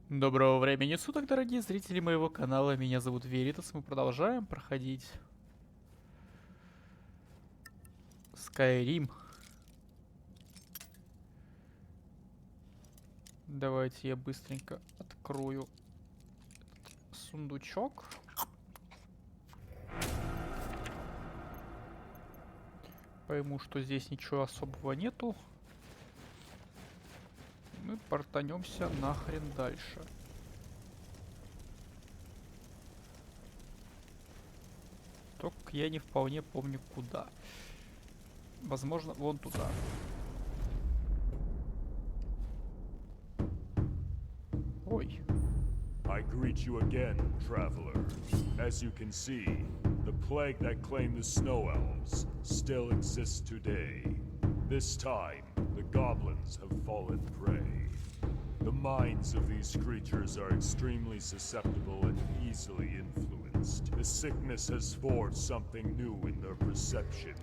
Доброго времени суток, дорогие зрители моего канала. Меня зовут Веритас. Мы продолжаем проходить Skyrim. Давайте я быстренько открою этот сундучок. Пойму, что здесь ничего особого нету. Мы портанемся нахрен дальше. Только я не вполне помню куда. Возможно, вон туда. Ой. I greet you again, traveler. As you can see, the plague that claimed the snow elves still exists today. This time, the goblins have fallen prey. The minds of these creatures are extremely susceptible and easily influenced. The sickness has forged something new in their perception,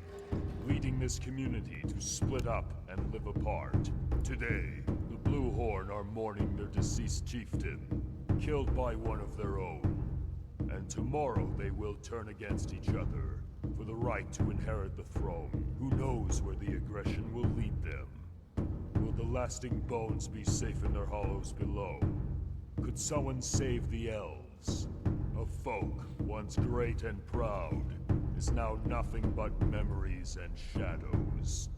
leading this community to split up and live apart. Today, the Blue Horn are mourning their deceased chieftain, killed by one of their own. And tomorrow they will turn against each other for the right to inherit the throne. Who knows where the aggression will lead them? Will the lasting bones be safe in their hollows below? Could someone save the elves? A folk, once great and proud, is now nothing but memories and shadows.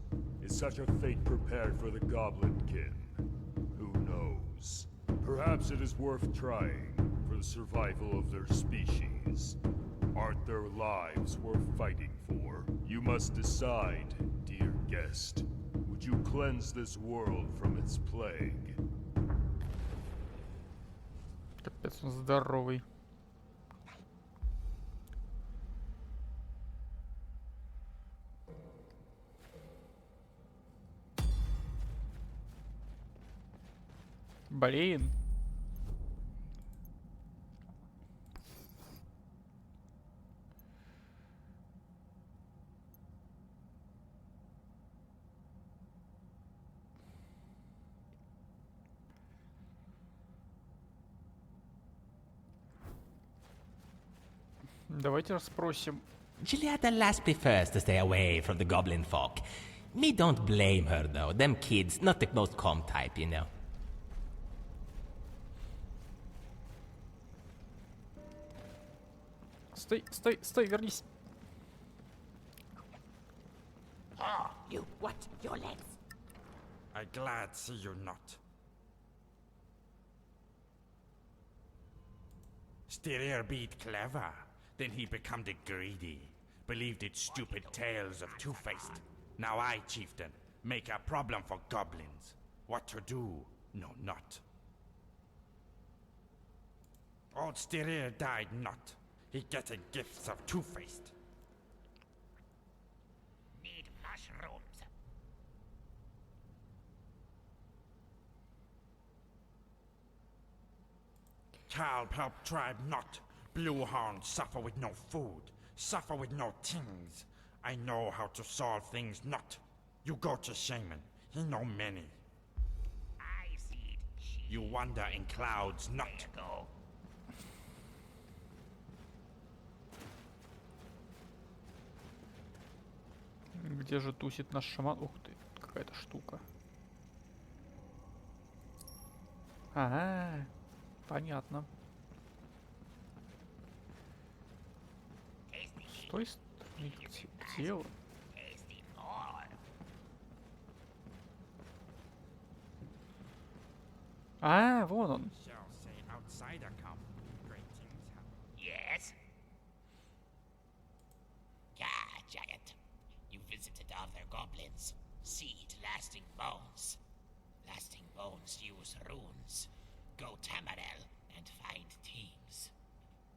Is such a fate prepared for the goblin kin? Who knows? Perhaps it is worth trying for the survival of their species. Aren't their lives worth fighting for? You must decide, dear guest. Would you cleanse this world from its plague? Капец, он здоровый. Блин. Давайте расспросим. Giulietta Lass prefers to stay away from the goblin folk. Me don't blame her though. Them kids, not the most calm type, you know. Стой, стой, стой, вернись. Oh, you what? Your legs? I glad see you not. Styrir beat clever, then he become the greedy. Believed its stupid tales of two-faced. Now I, chieftain, make a problem for goblins. What to do? No, not. Old Styrir died not. He getting gifts of two-faced. Need mushrooms. Child help tribe not. Blue Horns suffer with no food, suffer with no things. I know how to solve things not. You go to shaman, he know many. I see it. You wander in clouds not. Go. Где же тусит наш шаман? Ух ты, какая-то штука. Ага, понятно. С той стороны, где он? Tasty more. А, вон он. Shall say outsider come. Great things happen. Yes? Yeah, giant. You visited other goblins. Seed lasting bones. Lasting bones use runes. Go Tamarel and find teams.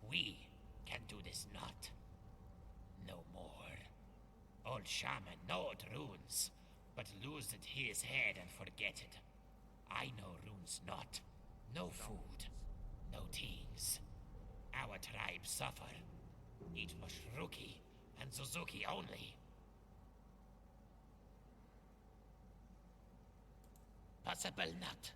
We can do this not. No more. Old shaman knowed runes, but losed his head and forget it. I know runes not. No food. No teams. Our tribe suffer. Eat Mushruki and Suzuki only. Possible not.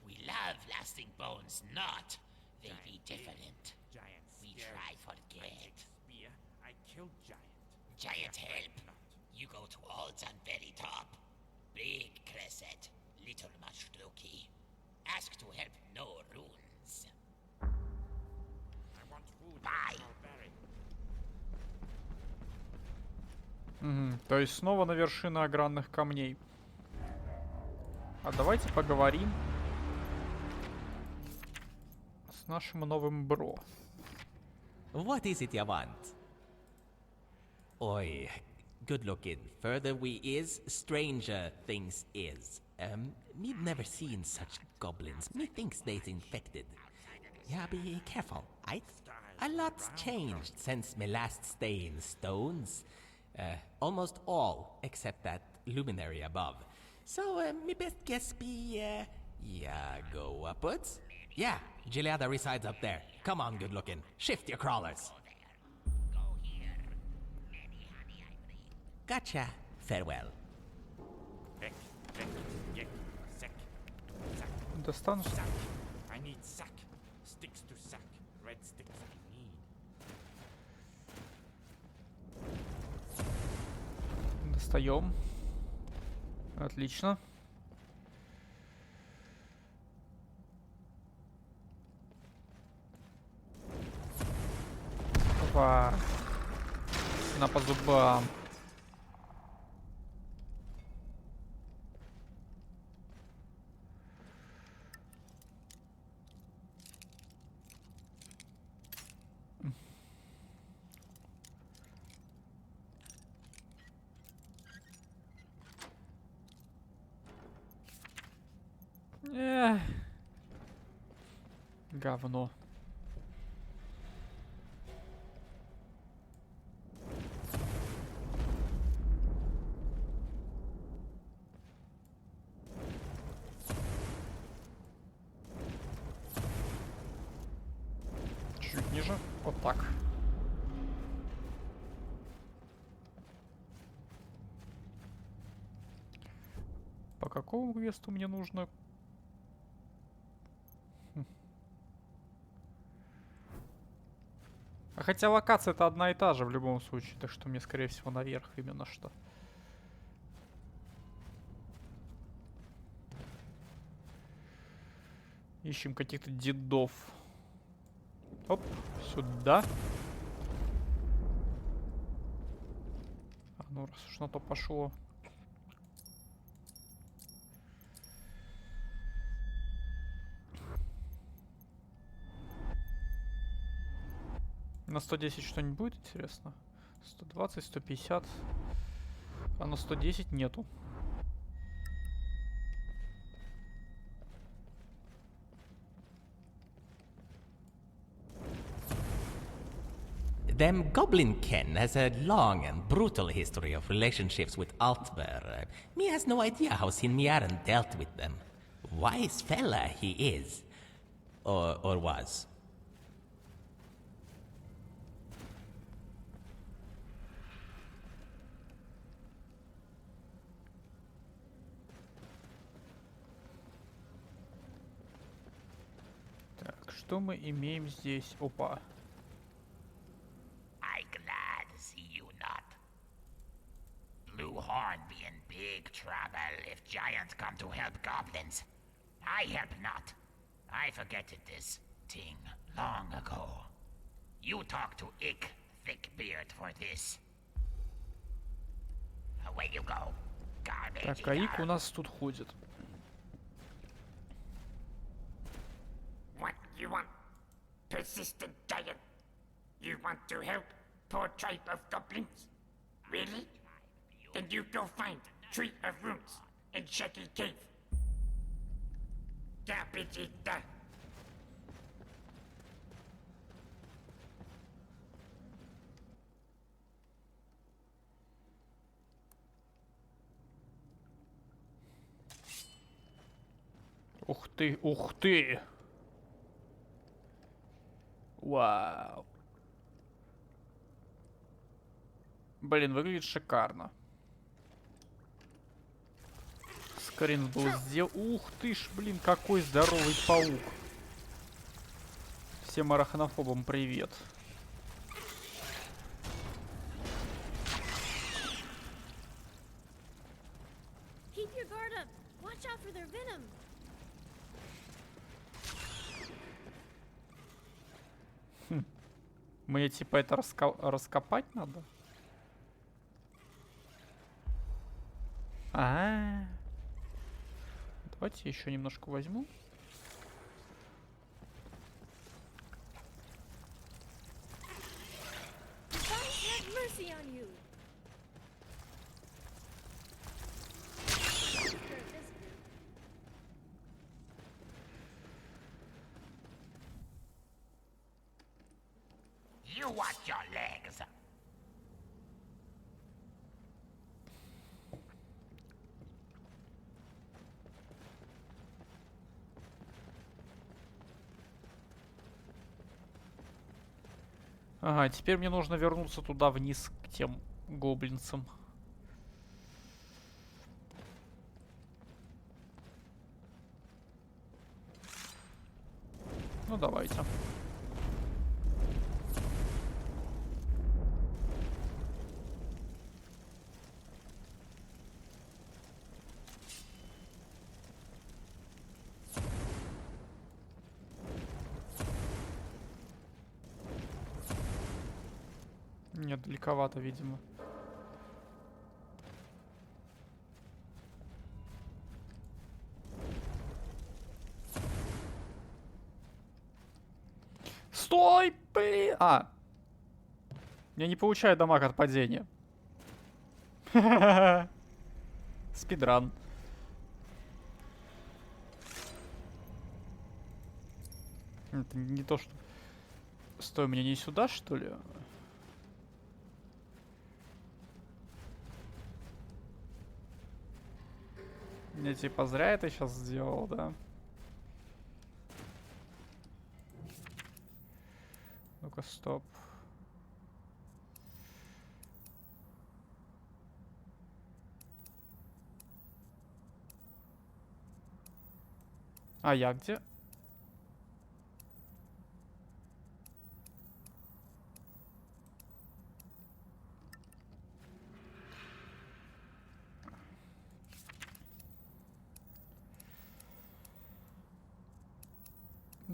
We love lasting bones, not. They be different. Giant We scared. try I forget. take spear. I killed giant. Giant help. Not. You go to odds on very top. Big crescent, little much looky. Ask to help no runes. I want food. Bye. Berry. Мгм, то есть снова на вершины огранных камней. А давайте поговорим с нашим новым бро. What is it you want? Oi, good looking. Further we is, stranger things is. Me never seen such goblins. Me thinks they's infected. Yeah, be careful, aight? A lot's changed since me last stay in Stones. Almost all except that luminary above. So, me best guess be, yeah, go upwards? Yeah, Gileada resides up there. Come on, good looking. Shift your crawlers. Go here. Many honey I bring. Gotcha. Farewell. Heck, heck, yek, sack, sack, Достану. sack. I need sack. Sticks to sack. Red sticks I need. Достаем. Отлично. Опа. На по зубам. Эх. Говно. Чуть ниже. Вот так. По какому квесту мне нужно? А хотя локация это одна и та же в любом случае, так что мне скорее всего наверх именно что. Ищем каких-то дедов. Оп, сюда. А ну раз уж на то пошло. На 110 что-нибудь будет интересно? 120, 150. А на 110 нету. Them Goblin Ken has a long and brutal history of relationships with Altver. Me has no idea how Sin Miaren dealt with them. Wise fella he is. Or was. Так, что мы имеем здесь? Опа. I glad see you not. Blue Horn be in big trouble if giants come to help goblins. I help not. I forgetted this thing long ago. You talk to Ick Thickbeard for this. Away you go. Garbage Так, Аик eater. у нас тут ходит. What you want? Persistent giant. You want to help poor tribe of goblins? Really? Then you go find Tree of Roots in Shaggy Cave. Garbage eater. Ух ты, ух ты! Вау. Блин, выглядит шикарно. Скрин был сделан. Ух ты ж, блин, какой здоровый паук. Всем арахнофобам привет. Keep your guard up. Watch out for their venom. Мне типа это раскопать надо? Давайте еще немножко возьму. Gods have mercy on you. You watch your legs. Ага, теперь мне нужно вернуться туда вниз к тем гоблинцам. Ну давайте. Нет, далековато, видимо. Стой, блин! Я не получаю дамаг от падения. Спидран. Это не то, что... Стой, мне не сюда, что ли? Я типа зря это сейчас сделал, да? Ну-ка, стоп. А я где?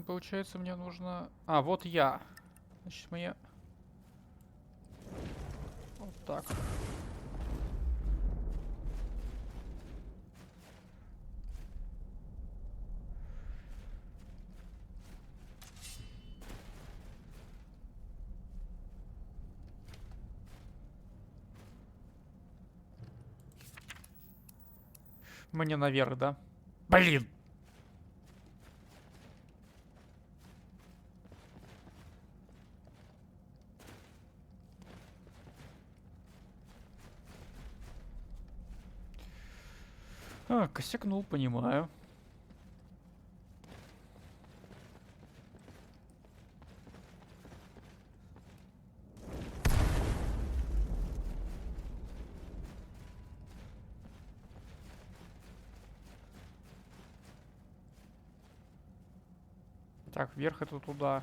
Получается, мне нужно... вот я. Значит, мне... Вот так. Мне наверх, да? Блин! Косякнул, понимаю. Так, вверх это туда.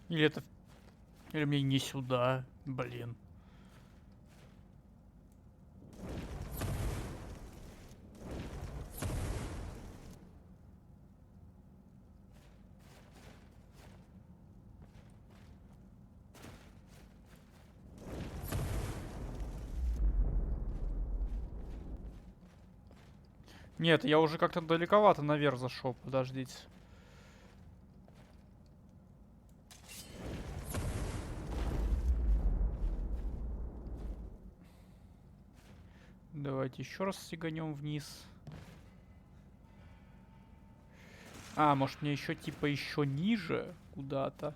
Или это Или мне не сюда, блин. Нет, я уже как-то далековато наверх зашел, подождите. Давайте еще раз сиганем вниз. А, может мне еще типа еще ниже куда-то?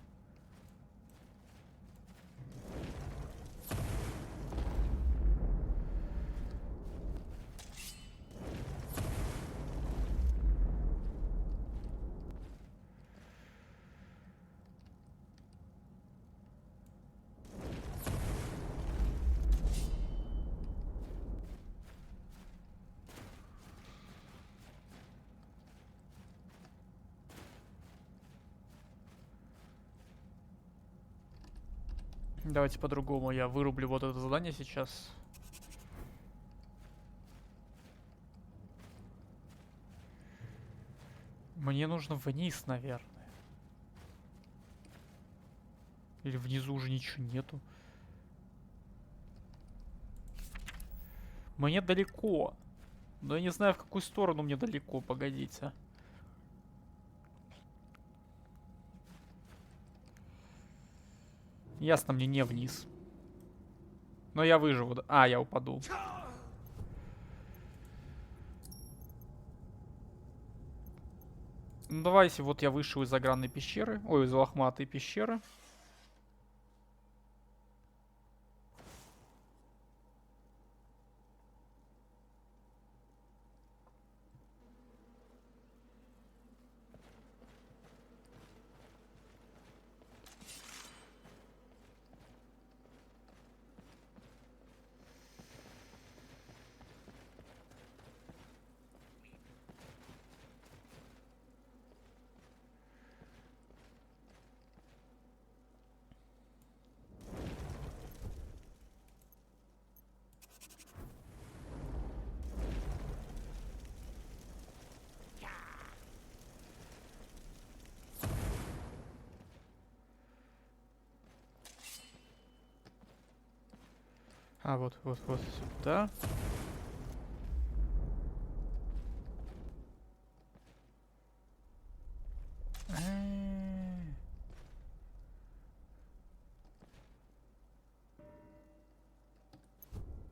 Давайте по-другому. Я вырублю вот это задание сейчас. Мне нужно вниз, наверное. Или внизу уже ничего нету. Мне далеко. Но я не знаю, в какую сторону мне далеко. Погодите. Ясно, мне не вниз. Но я выживу. А, я упаду. Ну, давайте, вот я вышел из огранной пещеры. Ой, из лохматой пещеры. А, вот сюда.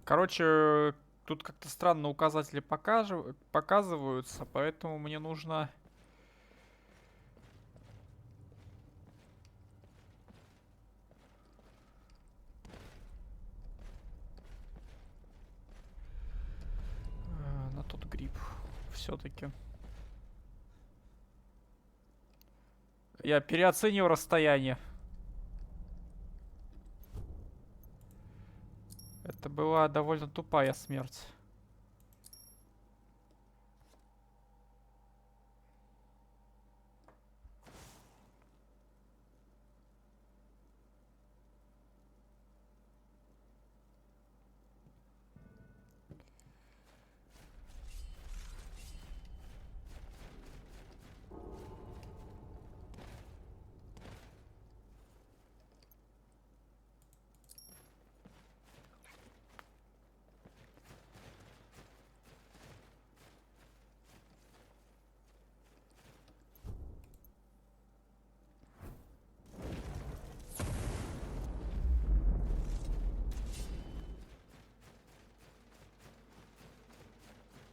Короче, тут как-то странно указатели показываются, поэтому мне нужно... на тот гриб. Все-таки. Я переоценил расстояние. Это была довольно тупая смерть.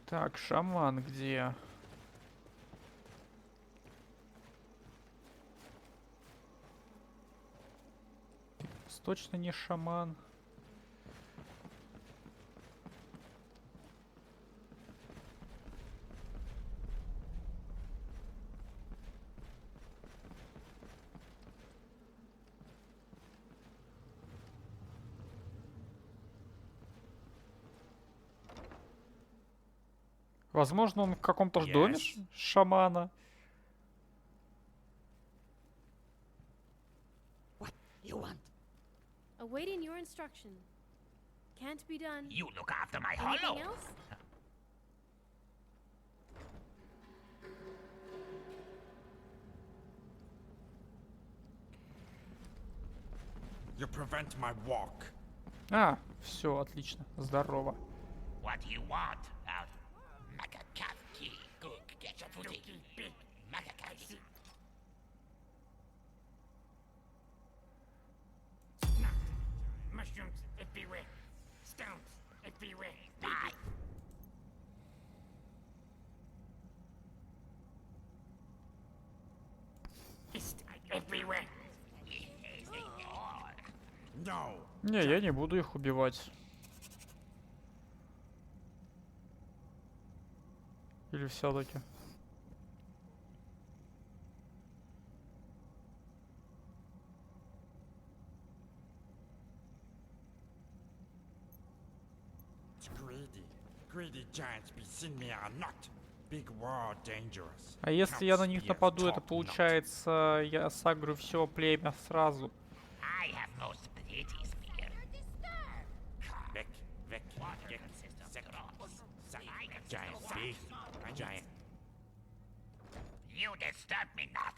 Так, шаман где? Точно не шаман. Возможно, он в каком-то доме шамана. What you want? Awaiting your instruction. Can't be done. You look after my Anything hollow. else? You prevent my walk. А, все, отлично. Здорово. What do you want? Out. Makakaki. Cook. Get your footy. Makakaki. Mushrooms everywhere. Stones everywhere. Die. Ist everywhere. No. Не, я не буду их убивать. Или все-таки? It's greedy. Greedy giants be seen me or not. Big war dangerous. А если я на них Count нападу, spears, это talk not. получается, я сагрю все племя сразу. I have most pretty spear. Vic, Vic, Water Vic, consists of Vic, drops. Vic, I consist giant of big, wax. giant. You disturb me not.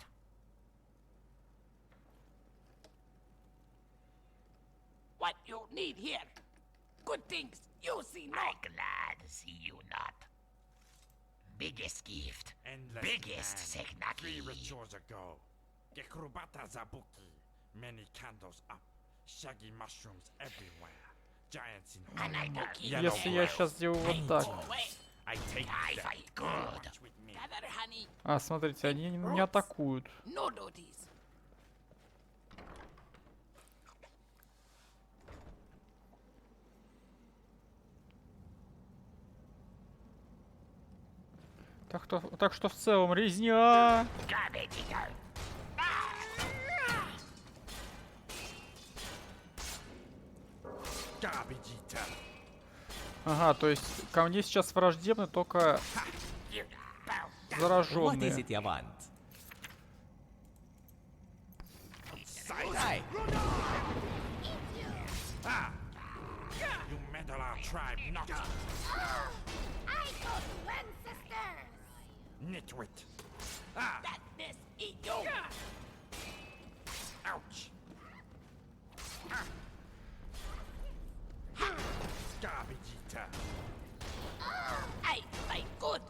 What you need here? Good things you see I not. glad see you not. Biggest gift. Endless Biggest land. 3 Segnaki. rituals ago. Gekrubata Zabuki. Many candles up. Shaggy mushrooms everywhere. Giants in And I hollow. don't Yellow Если я wolves. сейчас сделаю вот так. Go away. I take I them. fight good. Watch with me. Gather honey. А, смотрите, они меня атакуют. No duties. Так что в целом резня. Garbage eater. Garbage eater. Ага, то есть ко мне сейчас враждебны только You bow down. What is зараженные. it you want? Silence. Ah! You meddle our tribe not. I go to ancestors! Nitwit. Ah! That mess eat you. Ouch! Garbage eater. I fight good.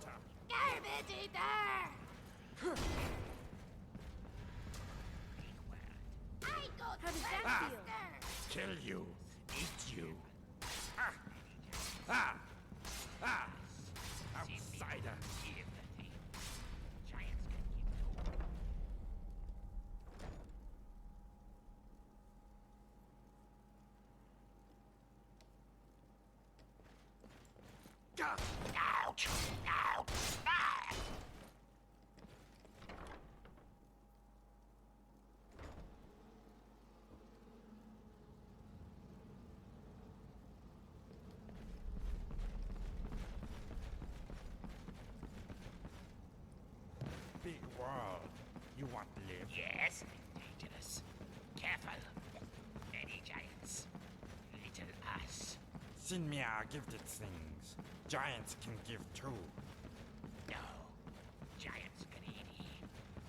Garbage eater! I go to Ah. ancestors! Kill you. Eat you. Ah! Ah! Ah! Outsider. Giants can keep no. Gah! Ouch! Ouch! Ah! Big world. You want to live? Yes, dangerous. Careful. Many giants. Little us. Sinmia gifted things. Giants can give too. No. Giants greedy.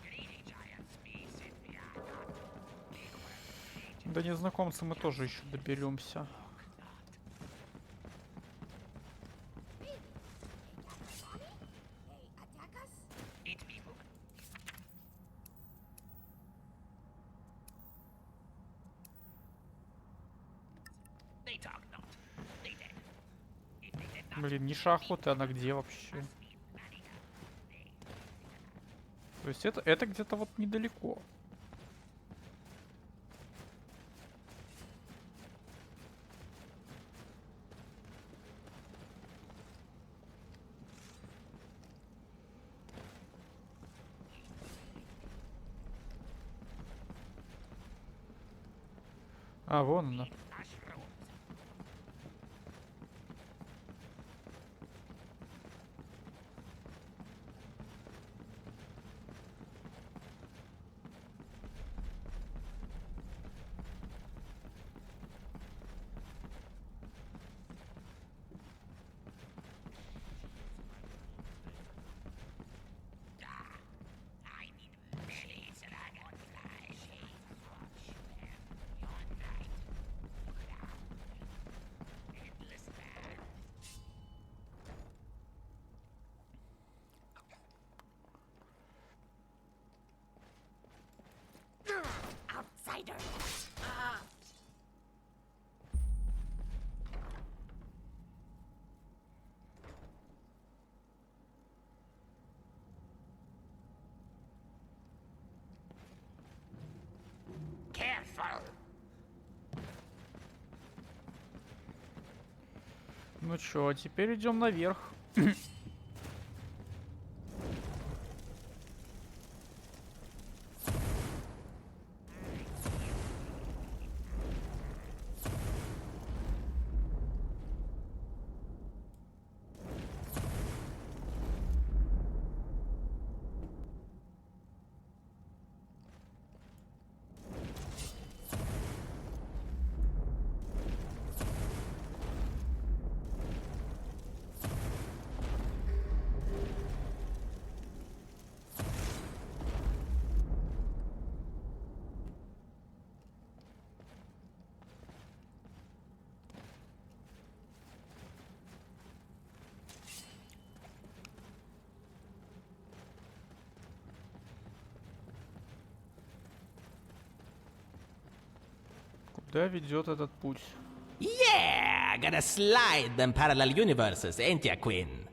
Greedy giants be sent me out. Big world. До незнакомца мы тоже еще доберемся. Attack us? Eat people. They talk not. They dead. If they did not, Блин, ниша охоты, она где вообще? То есть это где-то вот недалеко. А, вон она. Ну чё, а теперь идем наверх. Куда ведет этот путь? Yeah! Gonna slide them parallel universes, ain't ya, Queen?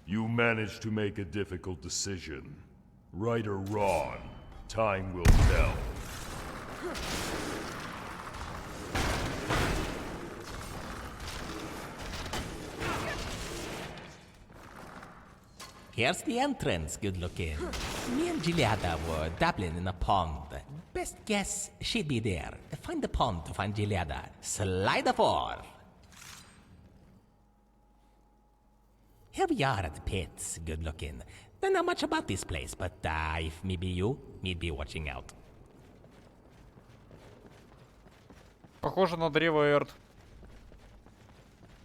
You managed to make a difficult decision. Right or wrong, time will tell. Here's the entrance, good looking. Me and Gileada were dabbling in a pond. Best guess she'd be there. Find the pond to find Gileada. Slide a four. Here we are at the pits, good looking. Don't know much about this place, but if me be you, me'd be watching out. Похоже на древо Эрт.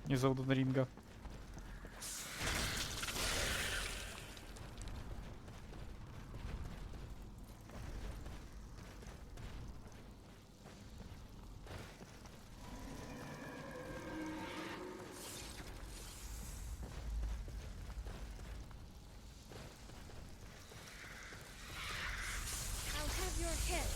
Из Elden Ringa. I'll have your head.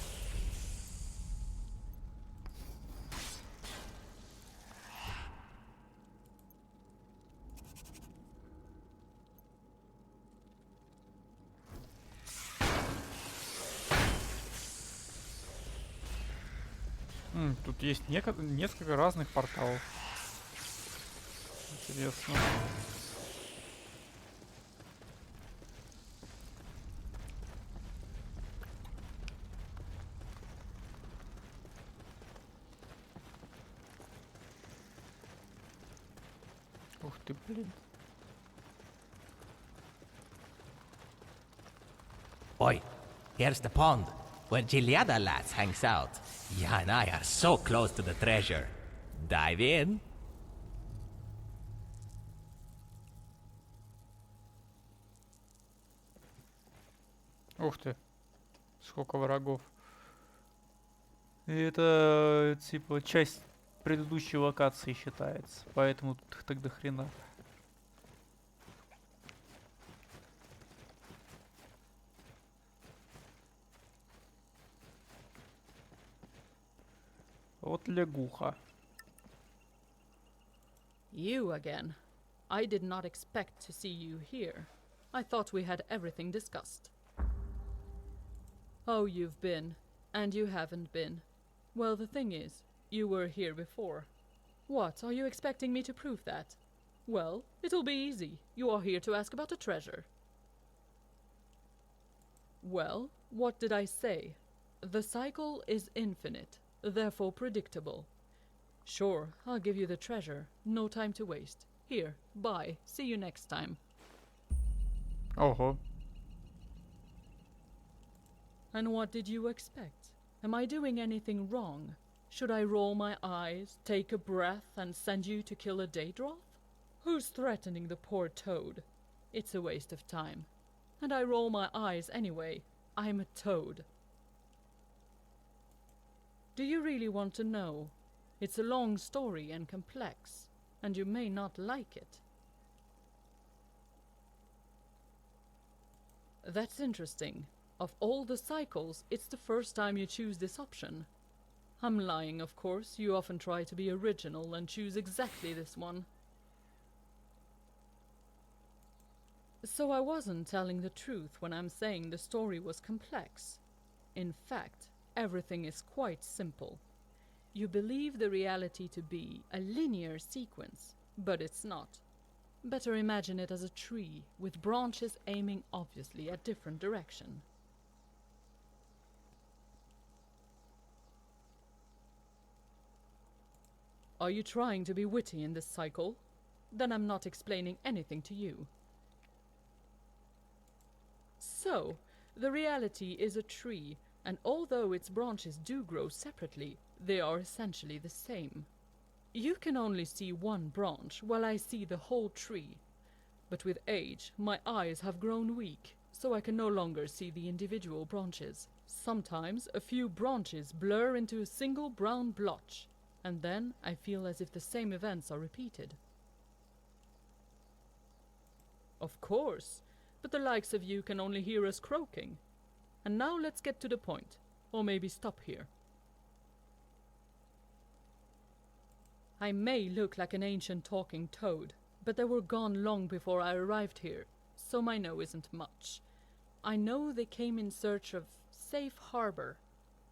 Тут есть несколько разных порталов. Интересно. Ух ты, блин. Boy, here's the pond, where Gileada lads hangs out. Yeah, and I are so close to the treasure. Dive in. Ух ты. Сколько врагов. И это, типа, часть предыдущей локации считается. Поэтому тут их так до хрена. Вот лягуха. You again. I did not expect to see you here. I thought we had everything discussed. Oh, you've been, and you haven't been. Well, the thing is, you were here before. What, are you expecting me to prove that? Well, it'll be easy. You are here to ask about a treasure. Well, what did I say? The cycle is infinite, therefore predictable. Sure, I'll give you the treasure. No time to waste. Here, bye. See you next time. Ого. And what did you expect? Am I doing anything wrong? Should I roll my eyes, take a breath, and send you to kill a Daedroth? Who's threatening the poor toad? It's a waste of time. And I roll my eyes anyway. I'm a toad. Do you really want to know? It's a long story and complex, and you may not like it. That's interesting. Of all the cycles, it's the first time you choose this option. I'm lying, of course. You often try to be original and choose exactly this one. So I wasn't telling the truth when I'm saying the story was complex. In fact, everything is quite simple. You believe the reality to be a linear sequence, but it's not. Better imagine it as a tree, with branches aiming obviously at different direction. Are you trying to be witty in this cycle? Then I'm not explaining anything to you. So, the reality is a tree, and although its branches do grow separately, they are essentially the same. You can only see one branch, while I see the whole tree. But with age, my eyes have grown weak, so I can no longer see the individual branches. Sometimes a few branches blur into a single brown blotch, and then I feel as if the same events are repeated. Of course, but the likes of you can only hear us croaking. And now let's get to the point, or maybe stop here. I may look like an ancient talking toad, but they were gone long before I arrived here, so my know isn't much. I know they came in search of safe harbor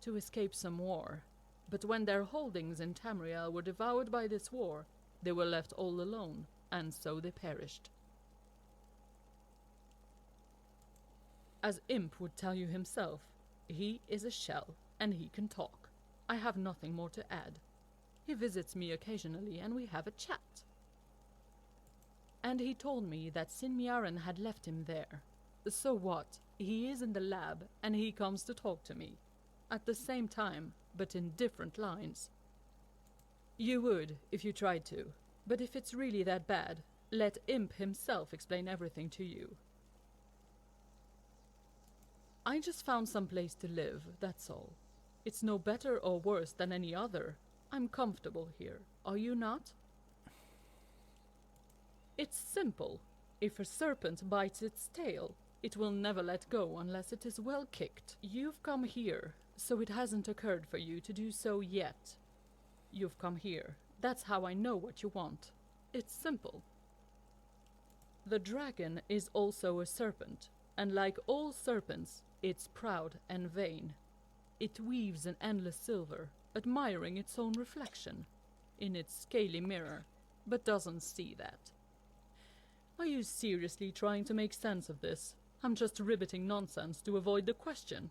to escape some war, but when their holdings in Tamriel were devoured by this war, they were left all alone, and so they perished. As Imp would tell you himself, he is a shell, and he can talk. I have nothing more to add. He visits me occasionally, and we have a chat. And he told me that Sinmiaran had left him there. So what? He is in the lab, and he comes to talk to me. At the same time, but in different lines. You would, if you tried to. But if it's really that bad, let Imp himself explain everything to you. I just found some place to live, that's all. It's no better or worse than any other. I'm comfortable here. Are you not? It's simple. If a serpent bites its tail, it will never let go unless it is well kicked. You've come here, so it hasn't occurred for you to do so yet. You've come here. That's how I know what you want. It's simple. The dragon is also a serpent, and like all serpents, it's proud and vain. It weaves an endless silver, admiring its own reflection in its scaly mirror, but doesn't see that. Are you seriously trying to make sense of this? I'm just riveting nonsense to avoid the question.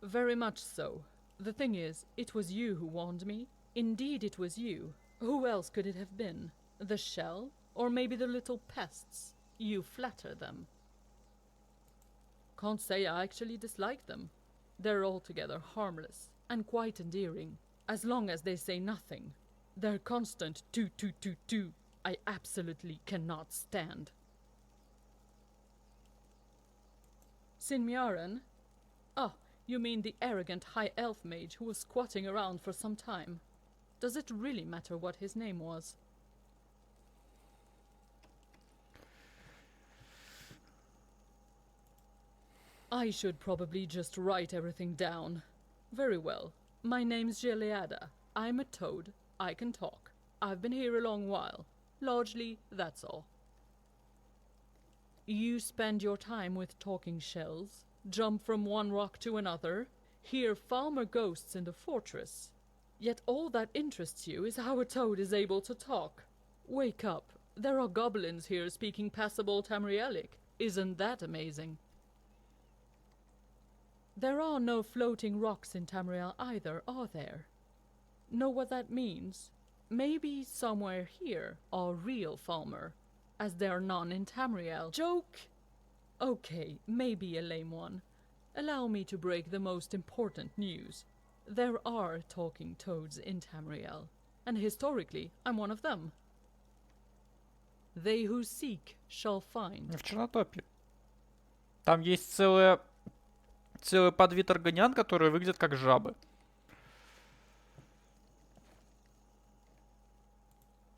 Very much so. The thing is, it was you who warned me. Indeed it was you. Who else could it have been? The shell? Or maybe the little pests? You flatter them. Can't say I actually dislike them. They're altogether harmless, and quite endearing, as long as they say nothing. Their constant toot toot toot toot I absolutely cannot stand. Sinmiaran? Oh, you mean the arrogant high elf mage who was squatting around for some time. Does it really matter what his name was? I should probably just write everything down. Very well. My name's Geleada. I'm a toad. I can talk. I've been here a long while. Largely, that's all. You spend your time with talking shells, jump from one rock to another, hear farmer ghosts in the fortress. Yet all that interests you is how a toad is able to talk. Wake up. There are goblins here speaking passable Tamrielic. Isn't that amazing? There are no floating rocks in Tamriel either, are there? Know what that means? Maybe somewhere here are real Falmer, as there are none in Tamriel. Joke? Okay, maybe a lame one. Allow me to break the most important news. There are talking toads in Tamriel, and historically, I'm one of them. They who seek shall find. В Чернотопе. Там есть целый подвид органян, которые выглядят как жабы.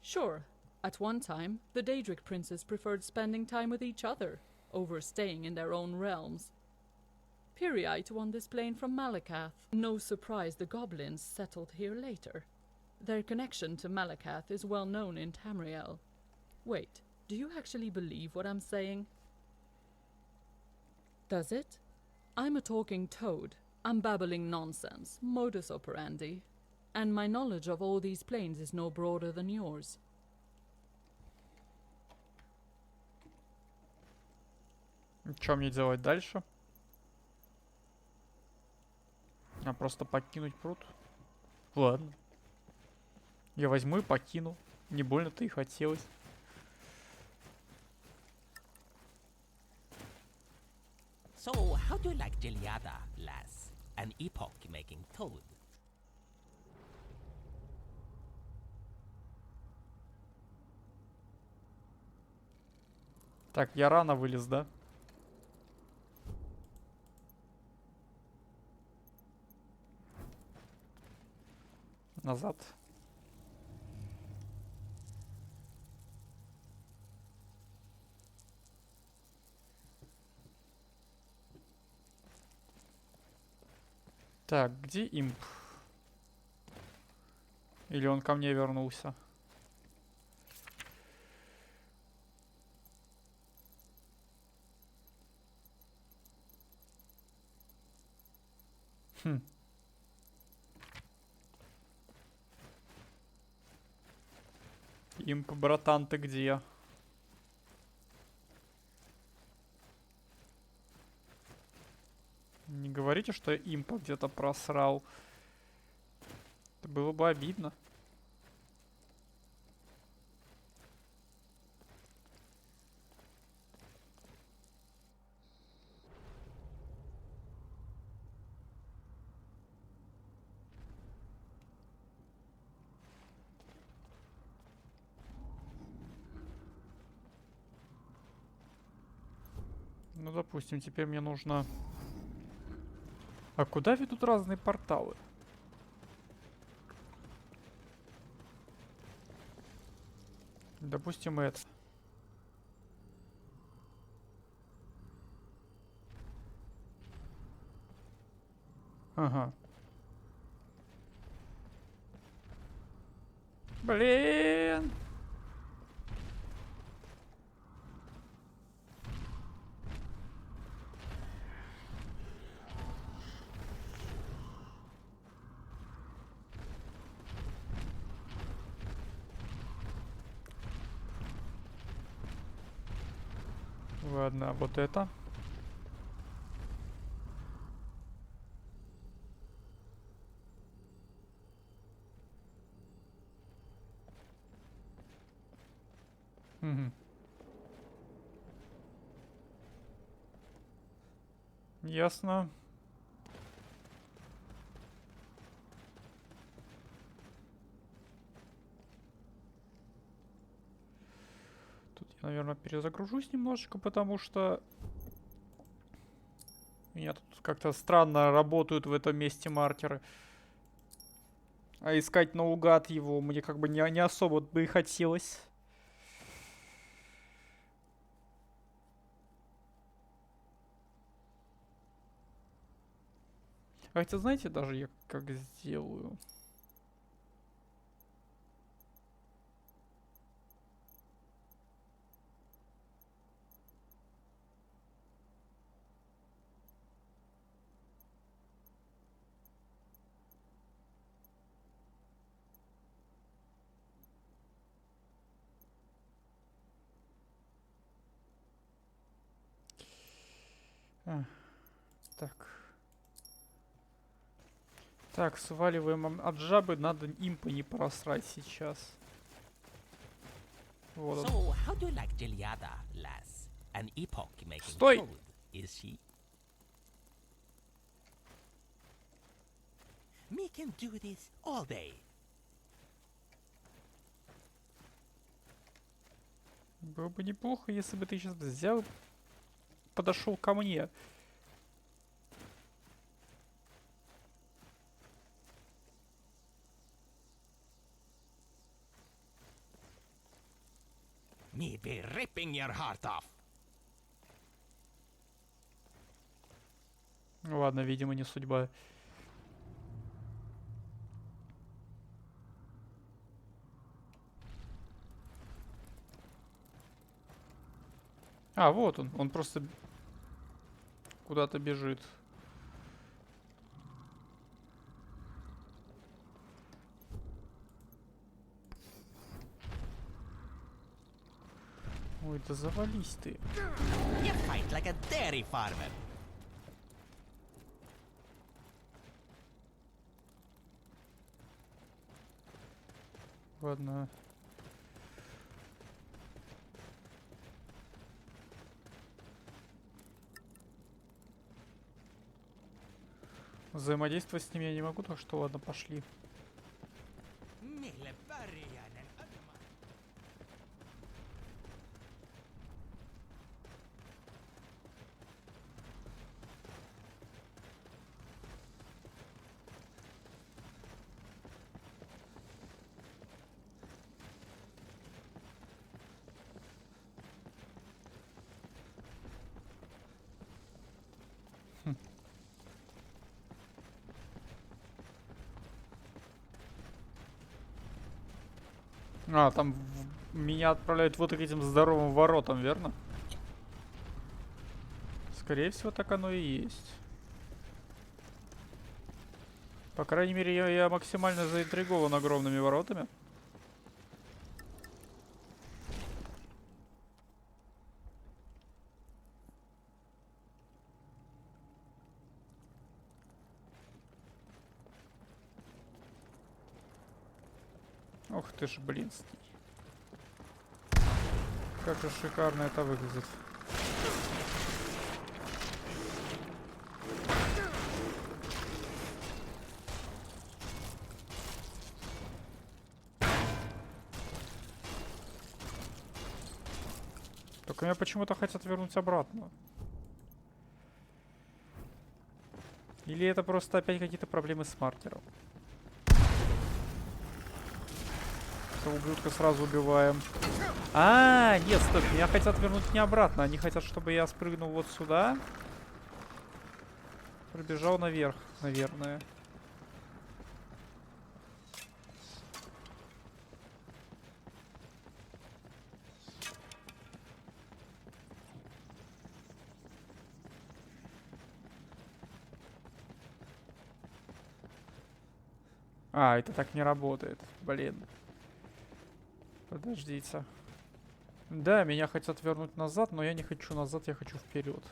Sure. At one time, the Daedric princes preferred spending time with each other, over staying in their own realms. Piriite won this plane from Malakath. No surprise the goblins settled here later. Their connection to Malakath is well known in Tamriel. Wait, do you actually believe what I'm saying? Does it? I'm a talking toad. I'm babbling nonsense, modus operandi. And my knowledge of all these planes is no broader than yours. Что мне делать дальше? А просто покинуть пруд? Ладно. Я возьму и покину. Не больно-то и хотелось. So, how do you like Giliada, lass? An epoch-making toad. Так, я рано вылез, да? Назад. Так, где имп? Или он ко мне вернулся? Хм. Имп, братан, ты где? Не говорите, что я импа где-то просрал. Это было бы обидно. Ну, допустим, теперь мне нужно... А куда ведут разные порталы? Допустим, это. Ага. Блин! Ладно, вот это. Угу. Ясно. Тут я, наверное, перезагружусь немножечко, потому что у меня тут как-то странно работают в этом месте маркеры. А искать наугад его мне как бы не особо бы и хотелось. А хотя, знаете, даже я как сделаю? Так. Так, сваливаем от жабы. Надо импа не просрать сейчас. Вот он. So, how do you like Giliada, lass? An epoch-making Стой! toad, is she? Me can do this all day. Было бы неплохо, если бы ты сейчас взял и подошел ко мне. Me be ripping your heart off. Ну ладно, видимо, не судьба. А, вот он. Он просто куда-то бежит. Ой, да завались ты. You fight like a dairy farmer. Ладно. Взаимодействовать с ними я не могу, так что ладно, пошли. А, там меня отправляют вот к этим здоровым воротам, верно? Скорее всего, так оно и есть. По крайней мере, я максимально заинтригован огромными воротами. Ох ты ж, блин. Как же шикарно это выглядит. Только меня почему-то хотят вернуть обратно. Или это просто опять какие-то проблемы с маркером? Этого ублюдка сразу убиваем. А, нет, стоп, меня хотят вернуть не обратно. Они хотят, чтобы я спрыгнул вот сюда. Пробежал наверх, наверное. А, это так не работает. Блин. Подождите. Да, меня хотят вернуть назад, но я не хочу назад, я хочу вперед.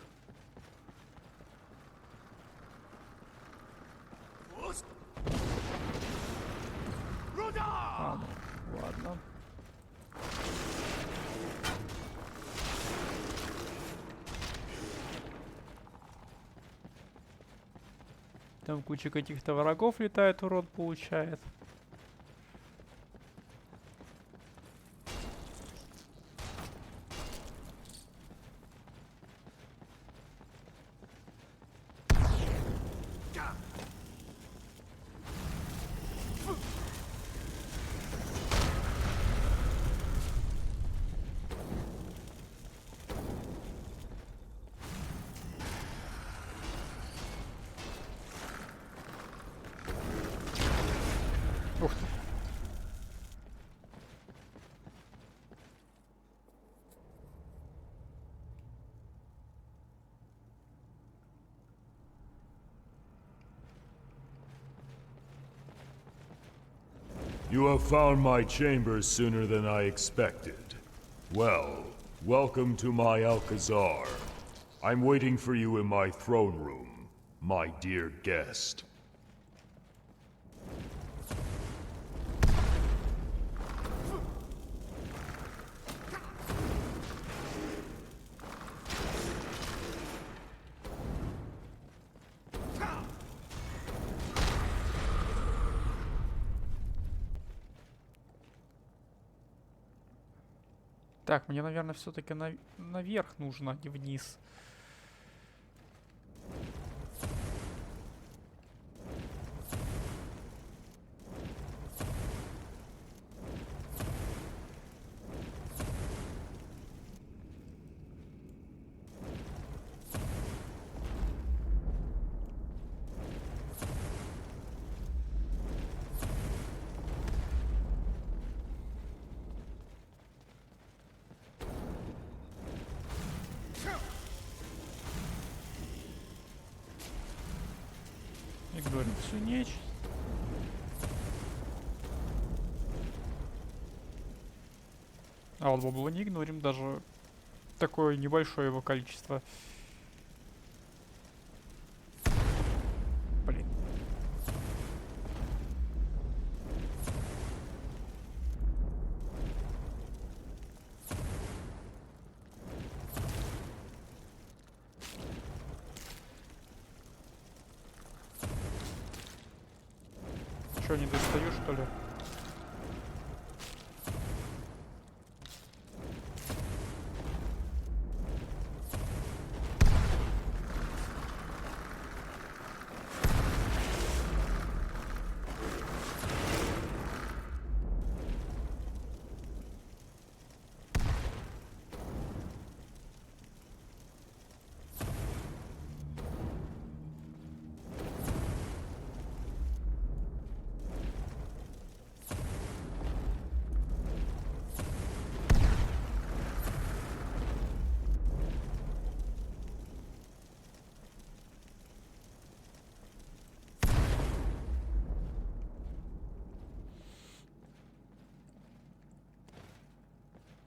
А, ну, ладно. Там куча каких-то врагов летает, урод получает. Ух ты. You have found my chambers sooner than I expected. Well, welcome to my Alcazar. I'm waiting for you in my throne room, my dear guest. Так, мне, наверное, все-таки наверх нужно, а не вниз. Игнорим всю нечисть. А вот бабло не игнорим, даже Такое небольшое его количество. Блин. Чё, не достаю, что ли?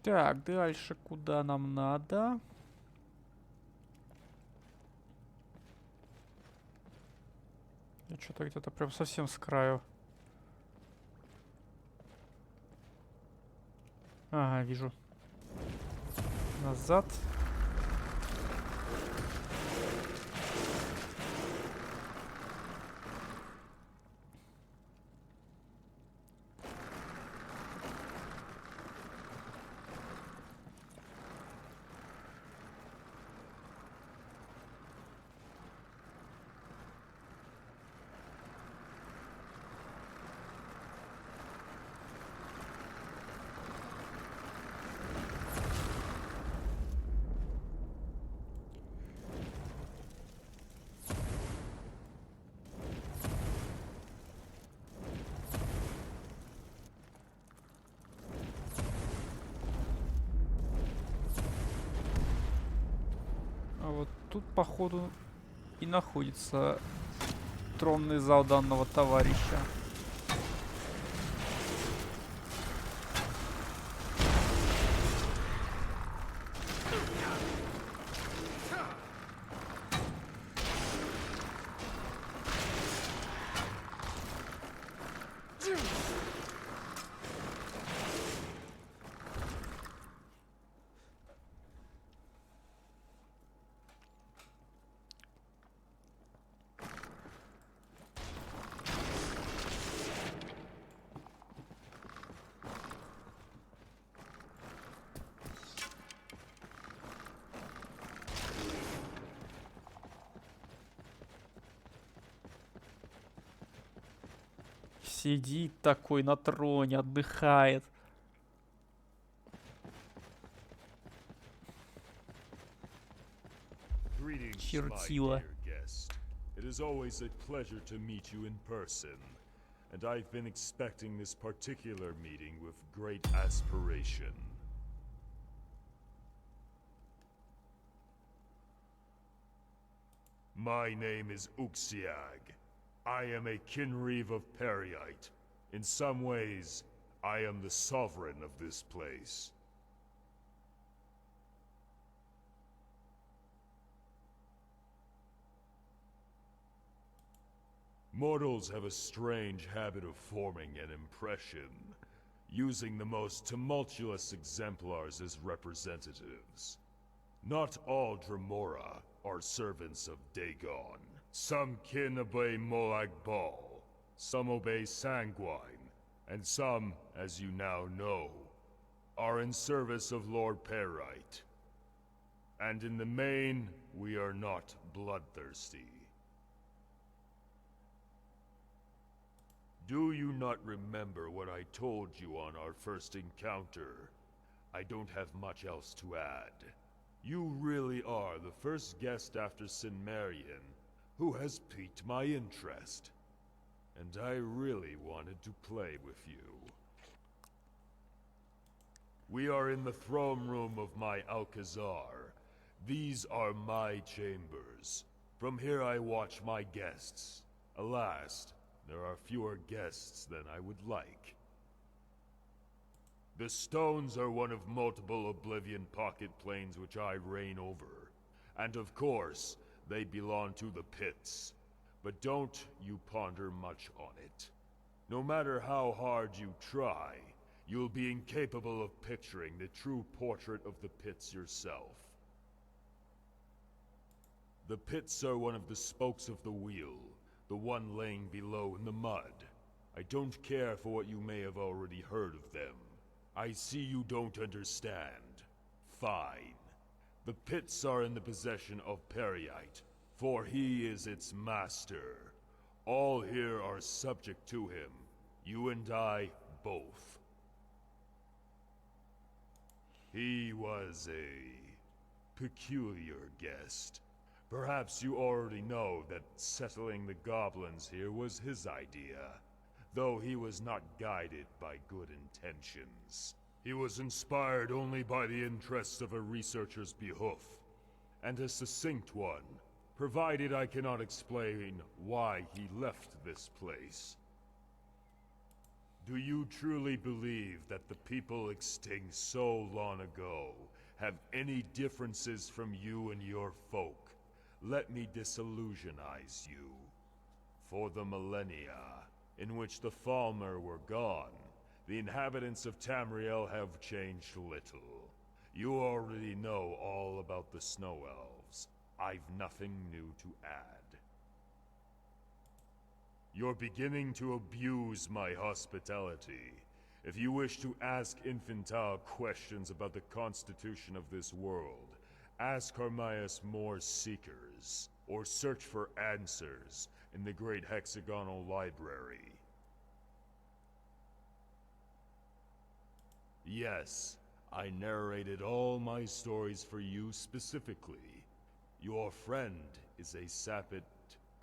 Так, дальше куда нам надо? Я что-то где-то прям совсем с краю. Ага, вижу. Назад. А вот тут, походу, и находится тронный зал данного товарища. Сидит такой на троне, отдыхает. Greetings, my Чертила. dear guest. It is always a pleasure to meet you in person, and I've been expecting this particular meeting with great aspiration. My name is Uxiag. I am a Kinreeve of Periite. In some ways, I am the sovereign of this place. Mortals have a strange habit of forming an impression, using the most tumultuous exemplars as representatives. Not all Dremora are servants of Dagon. Some kin obey Molag Bal, some obey Sanguine, and some, as you now know, are in service of Lord Perite. And in the main, we are not bloodthirsty. Do you not remember what I told you on our first encounter? I don't have much else to add. You really are the first guest after Sinmarian who has piqued my interest. And I really wanted to play with you. We are in the throne room of my Alcazar. These are my chambers. From here I watch my guests. Alas, there are fewer guests than I would like. The stones are one of multiple Oblivion pocket planes which I reign over. And of course, they belong to the pits. But don't you ponder much on it. No matter how hard you try, you'll be incapable of picturing the true portrait of the pits yourself. The pits are one of the spokes of the wheel, the one laying below in the mud. I don't care for what you may have already heard of them. I see you don't understand. Fine. The pits are in the possession of Periite, for he is its master. All here are subject to him, you and I both. He was a peculiar guest. Perhaps you already know that settling the goblins here was his idea, though he was not guided by good intentions. He was inspired only by the interests of a researcher's behoof, and a succinct one, provided I cannot explain why he left this place. Do you truly believe that the people extinct so long ago have any differences from you and your folk? Let me disillusionize you. For the millennia in which the Falmer were gone, the inhabitants of Tamriel have changed little. You already know all about the Snow Elves. I've nothing new to add. You're beginning to abuse my hospitality. If you wish to ask infantile questions about the constitution of this world, ask Hermias Moore's Seekers, or search for answers in the Great Hexagonal Library. Yes, I narrated all my stories for you specifically. Your friend is a sapid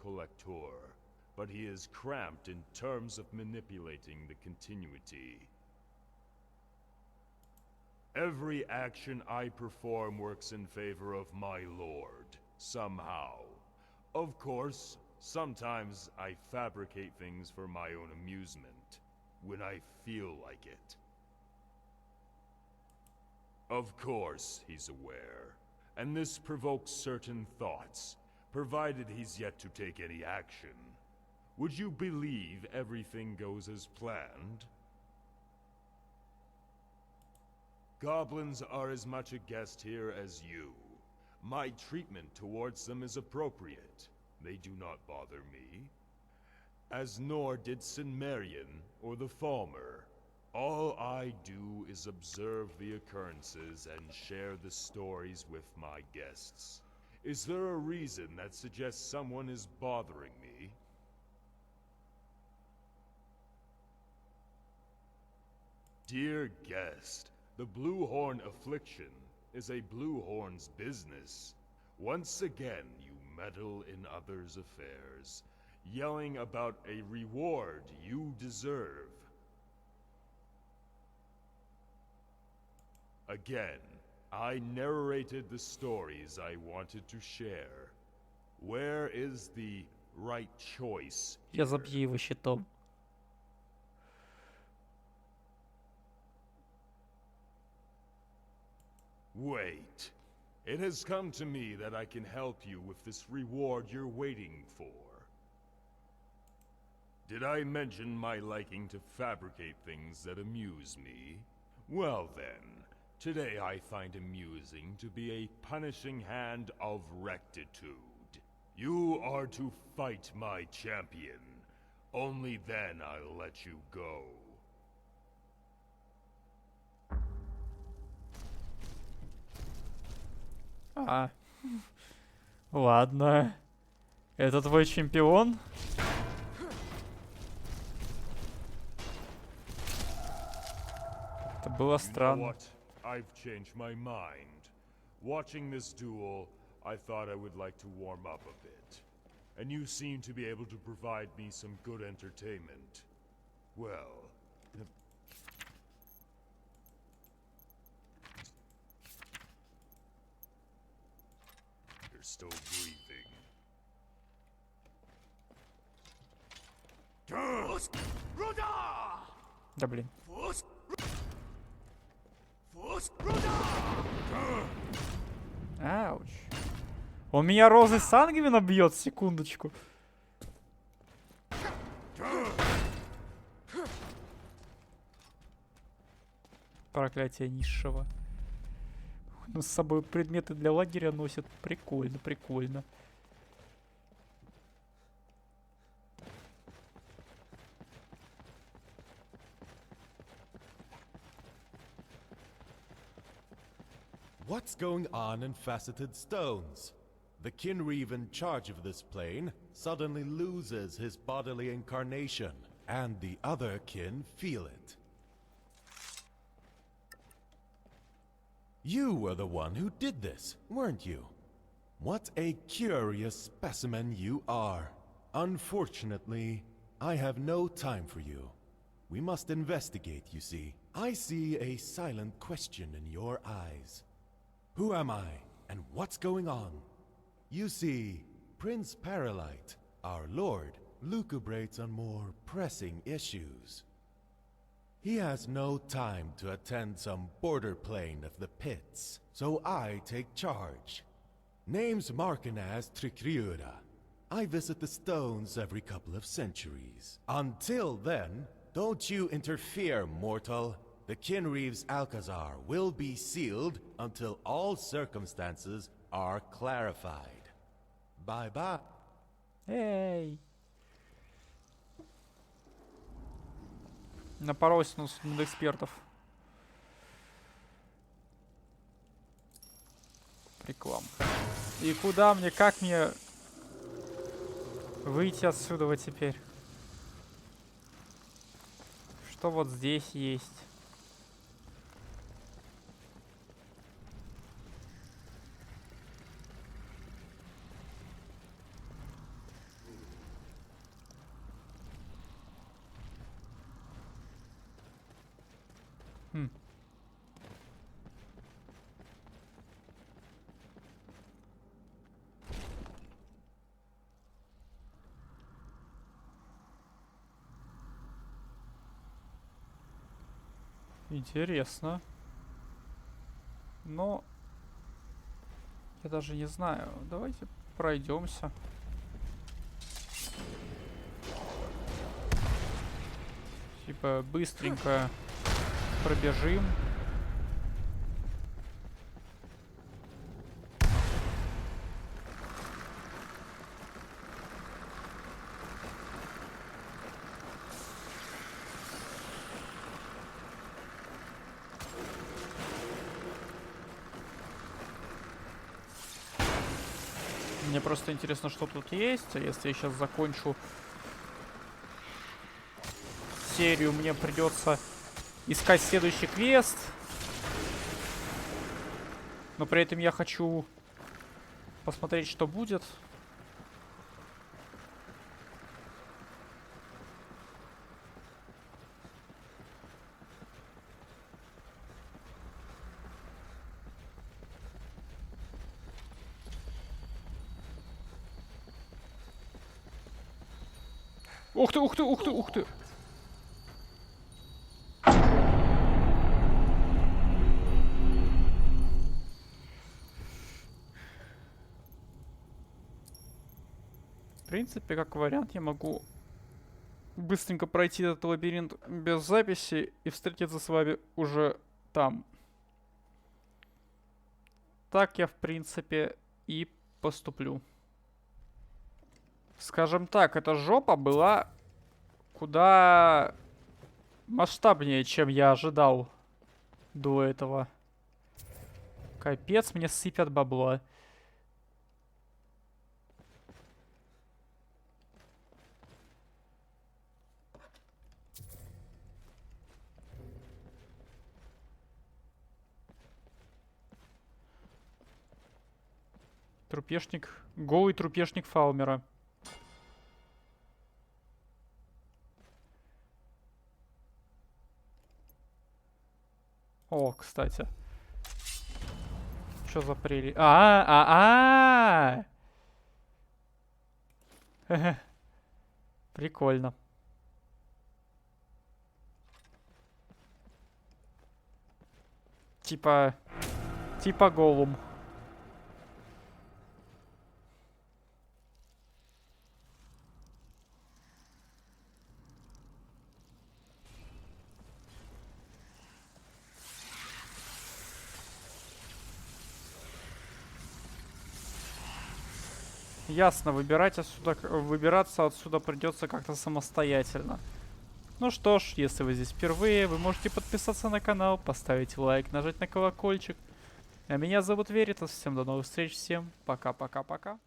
collector, but he is cramped in terms of manipulating the continuity. Every action I perform works in favor of my lord, somehow. Of course, sometimes I fabricate things for my own amusement, when I feel like it. Of course, he's aware, and this provokes certain thoughts, provided he's yet to take any action. Would you believe everything goes as planned? Goblins are as much a guest here as you. My treatment towards them is appropriate. They do not bother me. As nor did Sinmerian or the Falmer. All I do is observe the occurrences and share the stories with my guests. Is there a reason that suggests someone is bothering me? Dear guest, the Bluehorn affliction is a Bluehorn's business. Once again, you meddle in others' affairs, yelling about a reward you deserve. Again, I narrated the stories I wanted to share. Where is the right choice? Я забью его щитом. Wait. It has come to me that I can help you with this reward you're waiting for. Did I mention my liking to fabricate things that amuse me? Well then, today I find amusing to be a punishing hand of rectitude. You are to fight my champion. Only then I'll let you go. А, ладно. Это твой чемпион? Это было You know странно. what? I've changed my mind. Watching this duel, I thought I would like to warm up a bit. And you seem to be able to provide me some good entertainment. Well, you're still breathing. Да блин. Ауч. Он меня розой сангвина бьет, секундочку. Проклятие низшего. Ну, с собой предметы для лагеря носят. Прикольно, прикольно. What's going on in Faceted Stones? The Kinreeve in charge of this plane suddenly loses his bodily incarnation, and the other kin feel it. You were the one who did this, weren't you? What a curious specimen you are. Unfortunately, I have no time for you. We must investigate, you see. I see a silent question in your eyes. Who am I, and what's going on? You see, Prince Paralyte, our lord, lucubrates on more pressing issues. He has no time to attend some border plane of the pits, so I take charge. Name's Markinaz Trikriura. I visit the stones every couple of centuries. Until then, don't you interfere, mortal. The Kinreeve's Alcazar will be sealed until all circumstances are clarified. Bye-bye. Эй. Напоролся на судмедэкспертов. Реклама. И куда мне, как мне выйти отсюда вот теперь? Что вот здесь есть? Интересно. Но я даже не знаю. Давайте пройдемся. Типа быстренько пробежим. Мне просто интересно, что тут есть. А если я сейчас закончу серию, мне придется искать следующий квест. Но при этом я хочу посмотреть, что будет. Ух ты, ух ты, ух ты, ух ты. В принципе, как вариант, я могу быстренько пройти этот лабиринт без записи и встретиться с вами уже там. Так я, в принципе, и поступлю. Скажем так, эта жопа была куда масштабнее, чем я ожидал до этого. Капец, мне сыпят бабло. Трупешник, голый трупешник Фаумера. О, кстати. Что за прелесть? Прикольно. Типа голум. Ясно, выбираться отсюда придется как-то самостоятельно. Ну что ж, если вы здесь впервые, вы можете подписаться на канал, поставить лайк, нажать на колокольчик. А меня зовут Веритас, всем до новых встреч, всем пока-пока-пока.